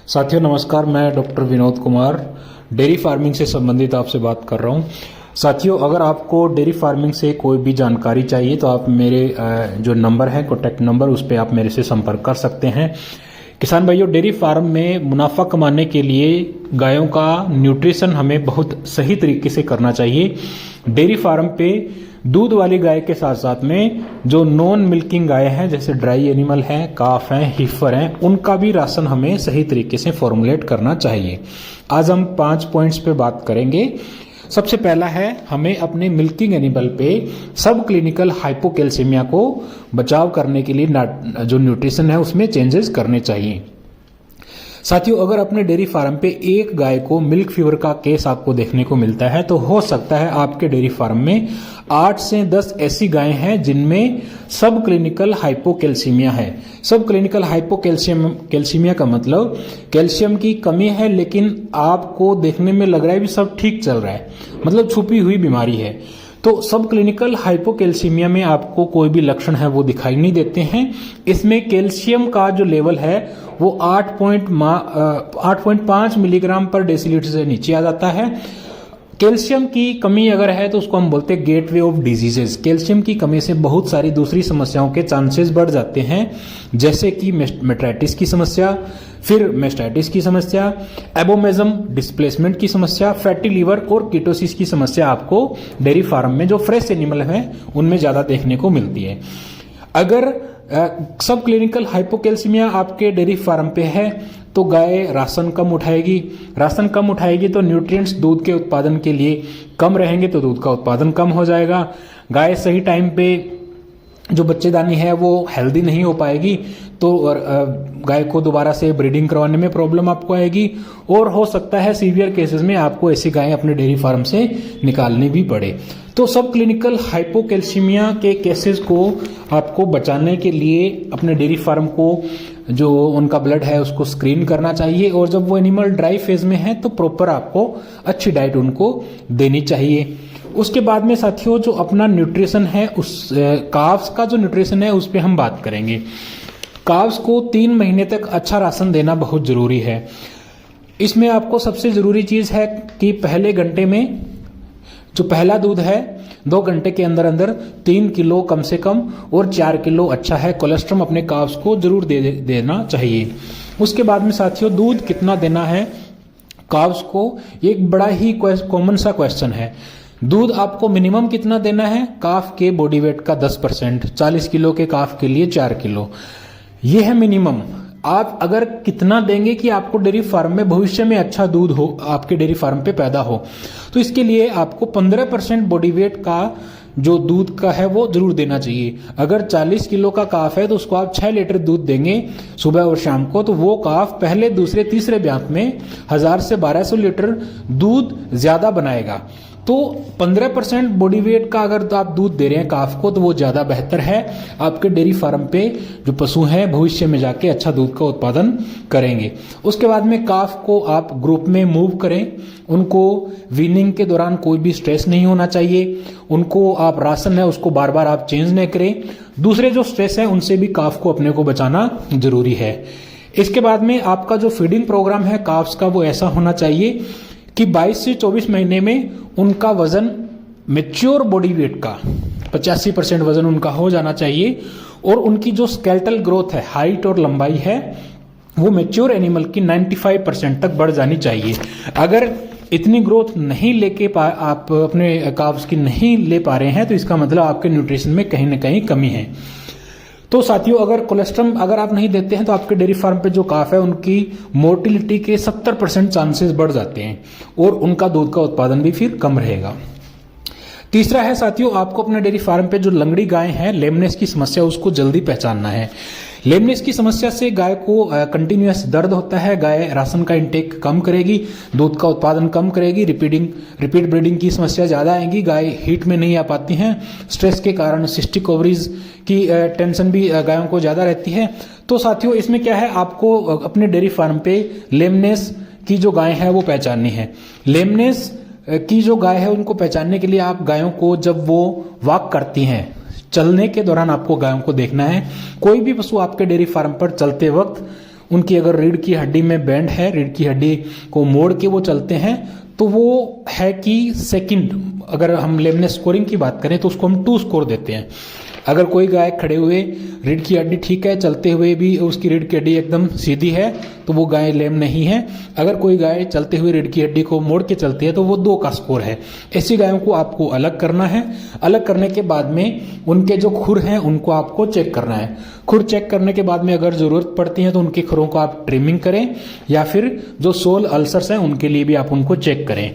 साथियों नमस्कार, मैं doctor Vinod Kumar dairy farming से संबंधित आपसे बात कर रहा हूं। साथियों, अगर आपको डेयरी फार्मिंग से कोई भी जानकारी चाहिए तो आप मेरे जो नंबर है, कॉन्टैक्ट नंबर, उस पर आप मेरे से संपर्क कर सकते हैं। किसान भाइयों, डेयरी फार्म में मुनाफा कमाने के लिए गायों का न्यूट्रिशन हमें बहुत सही तरीके से करना चाहिए। डेयरी फार्म पे दूध वाली गाय के साथ साथ में जो नॉन मिल्किंग गाय हैं, जैसे ड्राई एनिमल हैं, काफ हैं, हीफर हैं, उनका भी राशन हमें सही तरीके से फॉर्मुलेट करना चाहिए। आज हम 5 पॉइंट्स पे बात करेंगे। सबसे पहला है, हमें अपने मिल्किंग एनिमल पे सब क्लिनिकल हाइपोकैल्सीमिया को बचाव करने के लिए जो न्यूट्रिशन है उसमें चेंजेस करने चाहिए। साथियों, अगर अपने डेयरी फार्म पे एक गाय को मिल्क फीवर का केस आपको देखने को मिलता है तो हो सकता है आपके डेयरी फार्म में 8 से 10 ऐसी गायें हैं जिनमें सब क्लिनिकल हाइपोकैल्सीमिया है। सब क्लिनिकल हाइपोकैल्सीमिया का मतलब कैल्शियम की कमी है, लेकिन आपको देखने में लग रहा है भी सब ठीक चल रहा है, मतलब छुपी हुई बीमारी है। तो सब क्लिनिकल हाइपोकैल्सीमिया में आपको कोई भी लक्षण है वो दिखाई नहीं देते हैं। इसमें कैल्शियम का जो लेवल है वो 8.5 मिलीग्राम पर डेसीलीटर से नीचे आ जाता है। कैल्शियम की कमी अगर है तो उसको हम बोलते हैं गेटवे ऑफ डिजीजेस। कैल्शियम की कमी से बहुत सारी दूसरी समस्याओं के चांसेस बढ़ जाते हैं, जैसे कि मेस्टाइटिस की समस्या, फिर मेस्टाइटिस की समस्या, एबोमेजम डिस्प्लेसमेंट की समस्या, फैटी लीवर और कीटोसिस की समस्या आपको डेयरी फार्म में जो फ्रेश एनिमल है उनमें ज्यादा देखने को मिलती है। अगर सब क्लिनिकल हाइपोकैल्सीमिया आपके डेयरी फार्म पे है तो गाय राशन कम उठाएगी। राशन कम उठाएगी तो न्यूट्रिएंट्स दूध के उत्पादन के लिए कम रहेंगे, तो दूध का उत्पादन कम हो जाएगा। गाय सही टाइम पे जो बच्चेदानी है वो हेल्दी नहीं हो पाएगी, तो गाय को दोबारा से ब्रीडिंग करवाने में प्रॉब्लम आपको आएगी, और हो सकता है सीवियर केसेस में आपको ऐसी गायें अपने डेयरी फार्म से निकालनी भी पड़े। तो सब क्लिनिकल हाइपोकैल्सीमिया के केसेस को आपको बचाने के लिए अपने डेयरी फार्म को जो उनका ब्लड है उसको स्क्रीन करना चाहिए, और जब वो एनिमल ड्राई फेज में है तो प्रॉपर आपको अच्छी डाइट उनको देनी चाहिए। उसके बाद में साथियों, जो अपना न्यूट्रिशन है, उस काव्स का जो न्यूट्रिशन है उस पर हम बात करेंगे। काव्स को 3 महीने तक अच्छा राशन देना बहुत जरूरी है। इसमें आपको सबसे जरूरी चीज है कि पहले घंटे में जो पहला दूध है 2 घंटे के अंदर अंदर 3 किलो कम से कम और 4 किलो अच्छा है कोलेस्ट्रॉल अपने काव्स को जरूर देना चाहिए। उसके बाद में साथियों, दूध कितना देना है काव्स को, एक बड़ा ही कॉमन सा क्वेश्चन है। दूध आपको मिनिमम कितना देना है? काफ के बॉडी वेट का 10%, 40 किलो के काफ के लिए 4 किलो, ये है मिनिमम। आप अगर कितना देंगे कि आपको डेयरी फार्म में भविष्य में अच्छा दूध हो, आपके डेयरी फार्म पे पैदा हो, तो इसके लिए आपको 15% बॉडी वेट का जो दूध का है वो जरूर देना चाहिए। अगर 40 किलो का काफ है तो उसको आप 6 लीटर दूध देंगे सुबह और शाम को, तो वो काफ पहले, दूसरे, तीसरे ब्यात में 1000 से 1200 लीटर दूध ज्यादा बनाएगा। तो 15% बॉडी वेट का अगर तो आप दूध दे रहे हैं काफ को, तो वो ज्यादा बेहतर है। आपके डेयरी फार्म पे जो पशु हैं भविष्य में जाके अच्छा दूध का उत्पादन करेंगे। उसके बाद में काफ को आप ग्रुप में मूव करें। उनको वीनिंग के दौरान कोई भी स्ट्रेस नहीं होना चाहिए। उनको आप राशन है उसको बार बार आप चेंज नहीं करें। दूसरे जो स्ट्रेस है उनसे भी काफ को अपने को बचाना जरूरी है। इसके बाद में आपका जो फीडिंग प्रोग्राम है काफ्स का वो ऐसा होना चाहिए कि 22 से 24 महीने में उनका वजन मैच्योर बॉडी वेट का 85% वजन उनका हो जाना चाहिए, और उनकी जो स्केलेटल ग्रोथ है, हाइट और लंबाई है, वो मैच्योर एनिमल की 95% तक बढ़ जानी चाहिए। अगर इतनी ग्रोथ नहीं लेके आप अपने काव्स की नहीं ले पा रहे हैं तो इसका मतलब आपके न्यूट्रिशन में कहीं ना कहीं कमी है। तो साथियों, अगर कोलेस्ट्रॉल अगर आप नहीं देते हैं तो आपके डेयरी फार्म पे जो काफ है उनकी मोर्टिलिटी के 70% चांसेस बढ़ जाते हैं, और उनका दूध का उत्पादन भी फिर कम रहेगा। तीसरा है साथियों, आपको अपने डेयरी फार्म पे जो लंगड़ी गाय है, लेमनेस की समस्या, उसको जल्दी पहचानना है। लेमनेस की समस्या से गाय को कंटिन्यूअस दर्द होता है, गाय राशन का इंटेक कम करेगी, दूध का उत्पादन कम करेगी, रिपीट ब्रीडिंग की समस्या ज्यादा आएगी, गाय हीट में नहीं आ पाती हैं, स्ट्रेस के कारण सिस्टिक ओवरीज की टेंशन भी गायों को ज्यादा रहती है। तो साथियों, इसमें क्या है, आपको अपने डेयरी फार्म पे लेमनेस की जो गाय है वो पहचाननी है। लेमनेस की जो गाय है उनको पहचानने के लिए आप गायों को जब वो वॉक करती हैं, चलने के दौरान आपको गायों को देखना है। कोई भी पशु आपके डेयरी फार्म पर चलते वक्त उनकी अगर रीढ़ की हड्डी में बैंड है, रीढ़ की हड्डी को मोड़ के वो चलते हैं, तो वो है कि सेकंड, अगर हम लेमनेस स्कोरिंग की बात करें तो उसको हम 2 स्कोर देते हैं। अगर कोई गाय खड़े हुए रीढ़ की हड्डी ठीक है, चलते हुए भी उसकी रीढ़ की हड्डी एकदम सीधी है, तो वो गाय लेम नहीं है। अगर कोई गाय चलते हुए रीढ़ की हड्डी को मोड़ के चलती है तो वो 2 का स्कोर है। ऐसी गायों को आपको अलग करना है। अलग करने के बाद में उनके जो खुर हैं उनको आपको चेक करना है। खुर चेक करने के बाद में अगर ज़रूरत पड़ती है तो उनके खुरों को आप ट्रिमिंग करें, या फिर जो सोल अल्सर्स हैं उनके लिए भी आप उनको चेक करें।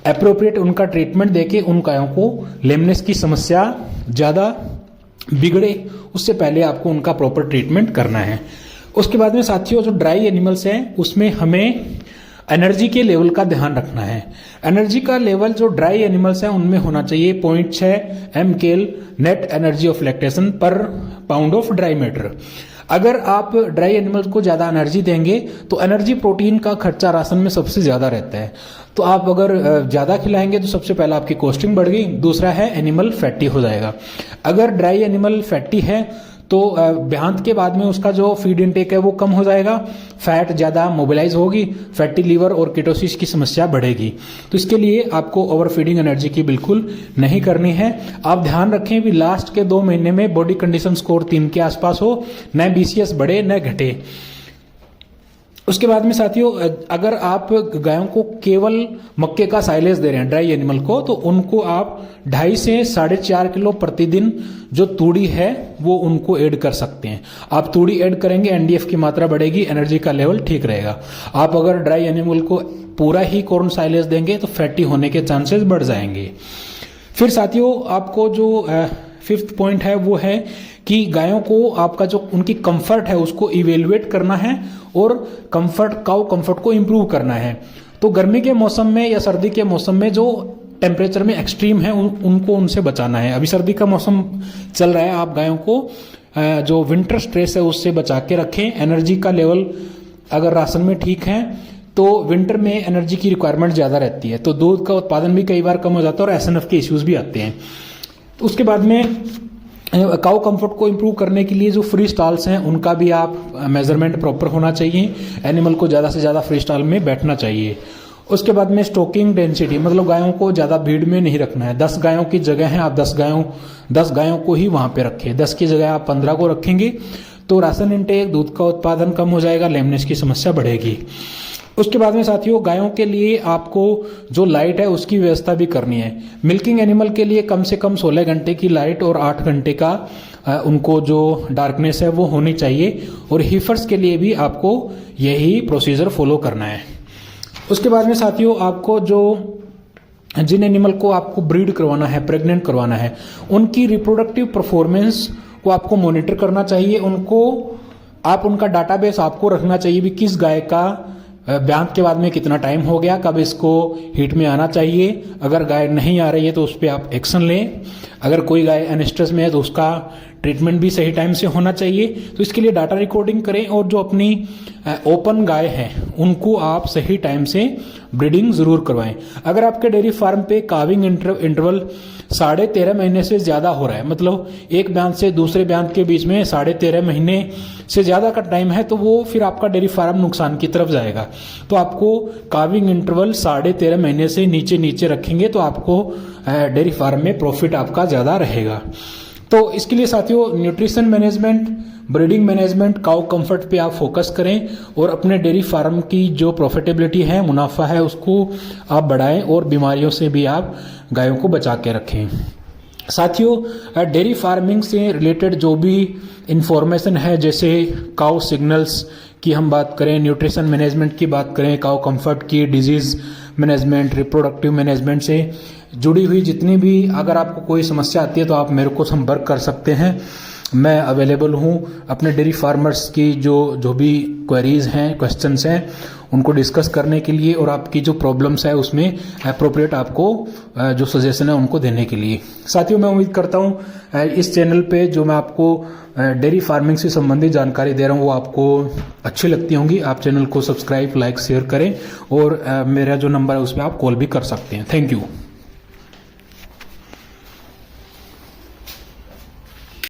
एप्रोप्रिएट उनका ट्रीटमेंट देके उन गायों को लेमनेस की समस्या ज़्यादा बिगड़े उससे पहले आपको उनका प्रॉपर ट्रीटमेंट करना है। उसके बाद में साथियों, जो ड्राई एनिमल्स हैं उसमें हमें एनर्जी के लेवल का ध्यान रखना है। एनर्जी का लेवल जो ड्राई एनिमल्स हैं उनमें होना चाहिए 0.6 mkcal net energy of lactation पर पाउंड ऑफ ड्राई मैटर। अगर आप ड्राई एनिमल्स को ज़्यादा एनर्जी देंगे तो एनर्जी प्रोटीन का खर्चा राशन में सबसे ज़्यादा रहता है। तो आप अगर ज़्यादा खिलाएंगे तो सबसे पहला आपकी कॉस्टिंग बढ़ गई, दूसरा है एनिमल फैटी हो जाएगा। अगर ड्राई एनिमल फैटी है तो ब्यांत के बाद में उसका जो फीड इनटेक है वो कम हो जाएगा, फैट ज़्यादा मोबिलाइज होगी, फैटी लीवर और कीटोसिस की समस्या बढ़ेगी। तो इसके लिए आपको ओवर फीडिंग एनर्जी की बिल्कुल नहीं करनी है। आप ध्यान रखें भी लास्ट के 2 महीने में बॉडी कंडीशन स्कोर 3 के आसपास हो, न BCS बढ़े न घटे। उसके बाद में साथियों, अगर आप गायों को केवल मक्के का साइलेज दे रहे हैं ड्राई एनिमल को, तो उनको आप 2.5 से 4.5 किलो प्रतिदिन जो तूड़ी है वो उनको ऐड कर सकते हैं। आप तूड़ी ऐड करेंगे, NDF की मात्रा बढ़ेगी, एनर्जी का लेवल ठीक रहेगा। आप अगर ड्राई एनिमल को पूरा ही कॉर्न साइलेज देंगे तो फैटी होने के चांसेस बढ़ जाएंगे। फिर साथियों, आपको जो 5th पॉइंट है वो है कि गायों को आपका जो उनकी कंफर्ट है उसको इवेलुएट करना है और काउ कंफर्ट को इम्प्रूव करना है। तो गर्मी के मौसम में या सर्दी के मौसम में जो टेम्परेचर में एक्सट्रीम है उनको उनसे बचाना है। अभी सर्दी का मौसम चल रहा है, आप गायों को जो विंटर स्ट्रेस है उससे बचा के रखें। एनर्जी का लेवल अगर राशन में ठीक है तो विंटर में एनर्जी की रिक्वायरमेंट ज़्यादा रहती है, तो दूध का उत्पादन भी कई बार कम हो जाता है और SNF के इश्यूज भी आते हैं। तो उसके बाद में काउ कंफर्ट को इम्प्रूव करने के लिए जो फ्री स्टॉल्स हैं उनका भी आप मेजरमेंट प्रॉपर होना चाहिए। एनिमल को ज़्यादा से ज़्यादा फ्री स्टॉल में बैठना चाहिए। उसके बाद में स्टॉकिंग डेंसिटी, मतलब गायों को ज़्यादा भीड़ में नहीं रखना है। 10 गायों की जगह है, आप 10 गायों को ही वहाँ पे रखें। 10 की जगह आप 15 को रखेंगे तो राशन इनटेक, दूध का उत्पादन कम हो जाएगा, लेमनेस की समस्या बढ़ेगी। उसके बाद में साथियों, गायों के लिए आपको जो लाइट है उसकी व्यवस्था भी करनी है। मिल्किंग एनिमल के लिए कम से कम 16 घंटे की लाइट और 8 घंटे का उनको जो डार्कनेस है वो होनी चाहिए, और हीफर्स के लिए भी आपको यही प्रोसीजर फॉलो करना है। उसके बाद में साथियों, आपको जिन एनिमल को आपको ब्रीड करवाना है, प्रेग्नेंट करवाना है, उनकी रिप्रोडक्टिव परफॉर्मेंस को आपको मॉनिटर करना चाहिए। उनका डाटाबेस आपको रखना चाहिए भी किस गाय का ब्यांत के बाद में कितना टाइम हो गया, कब इसको हीट में आना चाहिए। अगर गाय नहीं आ रही है तो उस पर आप एक्शन लें। अगर कोई गाय एनेस्ट्रस में है तो उसका ट्रीटमेंट भी सही टाइम से होना चाहिए। तो इसके लिए डाटा रिकॉर्डिंग करें, और जो अपनी ओपन गाय हैं उनको आप सही टाइम से ब्रीडिंग जरूर करवाएं। अगर आपके डेयरी फार्म पे काविंग इंटरवल 13.5 महीने से ज़्यादा हो रहा है, मतलब एक ब्यांत से दूसरे ब्यांत के बीच में 13.5 महीने से ज़्यादा का टाइम है, तो वो फिर आपका डेयरी फार्म नुकसान की तरफ जाएगा। तो आपको काविंग इंटरवल 13.5 महीने से नीचे रखेंगे तो आपको डेयरी फार्म में प्रॉफिट आपका ज़्यादा रहेगा। तो इसके लिए साथियों, nutrition management, breeding management, cow comfort पे आप फोकस करें और अपने डेयरी फार्म की जो प्रॉफिटेबिलिटी है, मुनाफा है, उसको आप बढ़ाएं और बीमारियों से भी आप गायों को बचा के रखें। साथियों, डेयरी फार्मिंग से रिलेटेड जो भी इंफॉर्मेशन है, जैसे काउ सिग्नल्स की हम बात करें, न्यूट्रिशन मैनेजमेंट की बात करें, काउ कंफर्ट की, डिजीज़ मैनेजमेंट, रिप्रोडक्टिव मैनेजमेंट से जुड़ी हुई जितनी भी अगर आपको कोई समस्या आती है तो आप मेरे को संपर्क कर सकते हैं। मैं अवेलेबल हूँ अपने डेयरी फार्मर्स की जो भी क्वेरीज हैं, क्वेश्चंस हैं, उनको डिस्कस करने के लिए, और आपकी जो प्रॉब्लम्स है उसमें अप्रोप्रिएट आपको जो सजेशन है उनको देने के लिए। साथियों, मैं उम्मीद करता हूँ इस चैनल पे जो मैं आपको डेयरी फार्मिंग से संबंधित जानकारी दे रहा हूँ वो आपको अच्छी लगती होंगी। आप चैनल को सब्सक्राइब, लाइक, शेयर करें, और मेरा जो नंबर है उस पर आप कॉल भी कर सकते हैं। Thank you.